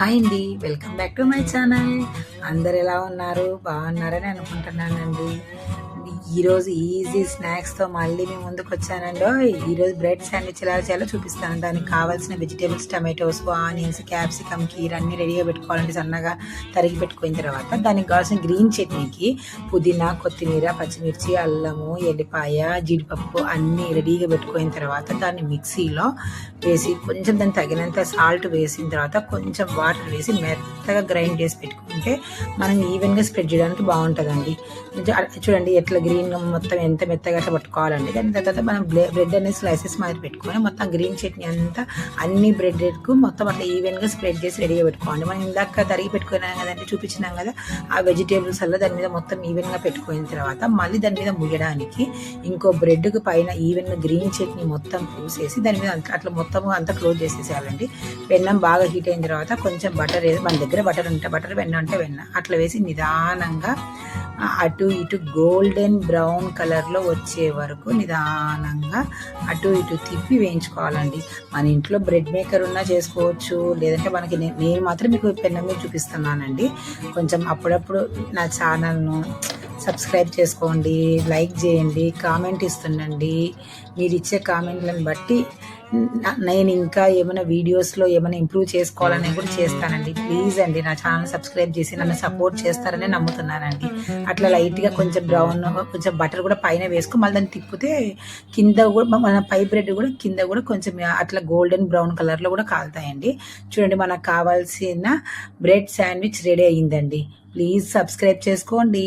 Hi అండి, welcome back to my channel. అందరు ఎలా ఉన్నారు? బాగున్నారని అనుకుంటున్నానండి. ఈరోజు ఈజీ స్నాక్స్తో మళ్ళీ మీ ముందుకు వచ్చానండి. ఈరోజు బ్రెడ్ శాండ్విచ్ ఎలా చేయాలో చూపిస్తాను. దానికి కావాల్సిన వెజిటేబుల్స్, టమాటోస్, ఆనియన్స్, క్యాప్సికమ్, కీర అన్నీ రెడీగా పెట్టుకోవాలండి. సన్నగా తరిగి పెట్టుకున్న తర్వాత దానికి కావాల్సిన గ్రీన్ చట్నీకి పుదీనా, కొత్తిమీర, పచ్చిమిర్చి, అల్లము, ఎల్లిపాయ, జీడిపప్పు అన్నీ రెడీగా పెట్టుకున్న తర్వాత దాన్ని మిక్సీలో వేసి కొంచెం దానికి తగినంత సాల్ట్ వేసిన తర్వాత కొంచెం వాటర్ వేసి మెత్తగా గ్రైండ్ చేసి పెట్టుకుంటే మనం ఈవెన్గా స్ప్రెడ్ చేయడానికి బాగుంటుందండి. చూడండి ఎట్లా గ్రీన్ మొత్తం ఎంత మెత్తగా అట్లా పట్టుకోవాలండి. దాని తర్వాత మనం బ్రెడ్ అనేది స్లైసెస్ మాదిరి పెట్టుకొని మొత్తం గ్రీన్ చట్నీ అంతా అన్ని బ్రెడ్కు మొత్తం అట్లా ఈవెన్గా స్ప్రెడ్ చేసి రెడీగా పెట్టుకోండి. మనం ఇందాక తరిగి పెట్టుకున్నాం కదండి, చూపించినాం కదా, ఆ వెజిటేబుల్స్ అలా దాని మీద మొత్తం ఈవెన్గా పెట్టుకున్న తర్వాత మళ్ళీ దాని మీద ముయ్యడానికి ఇంకో బ్రెడ్కి పైన ఈవెన్గా గ్రీన్ చట్నీ మొత్తం పూసేసి దాని మీద అట్లా మొత్తం అంతా క్లోజ్ చేసేసేయాలండి. వెన్నం బాగా హీట్ అయిన తర్వాత కొంచెం బటర్ వేసి, మన దగ్గర బటర్ ఉంటే బటర్, వెన్న ఉంటే వెన్న, అట్లా వేసి నిదానంగా అటు ఇటు గోల్డెన్ బ్రౌన్ కలర్లో వచ్చే వరకు నిదానంగా అటు ఇటు తిప్పి వేయించుకోవాలండి. మన ఇంట్లో బ్రెడ్ మేకర్ ఉన్నా చేసుకోవచ్చు, లేదంటే మనకి నేను మాత్రం మీకు పెన్నం మీద చూపిస్తున్నానండి. కొంచెం అప్పుడప్పుడు నా ఛానల్ను సబ్స్క్రైబ్ చేసుకోండి, లైక్ చేయండి, కామెంట్ ఇస్తుండండి. మీరు ఇచ్చే కామెంట్లను బట్టి నేను ఇంకా ఏమైనా వీడియోస్లో ఏమైనా ఇంప్రూవ్ చేసుకోవాలని కూడా చేస్తానండి. ప్లీజ్ అండి, నా ఛానల్ సబ్స్క్రైబ్ చేసి నన్ను సపోర్ట్ చేస్తారని నమ్ముతున్నానండి. అట్లా లైట్గా కొంచెం బ్రౌన్, కొంచెం బటర్ కూడా పైన వేసుకొని మళ్ళీ దాన్ని తిప్పితే కింద కూడా మన పై బ్రెడ్ కూడా కింద కూడా కొంచెం అట్లా గోల్డెన్ బ్రౌన్ కలర్లో కూడా కాలుతాయండి. చూడండి, మనకు కావాల్సిన బ్రెడ్ శాండ్విచ్ రెడీ అయ్యిందండి. ప్లీజ్ సబ్స్క్రైబ్ చేసుకోండి.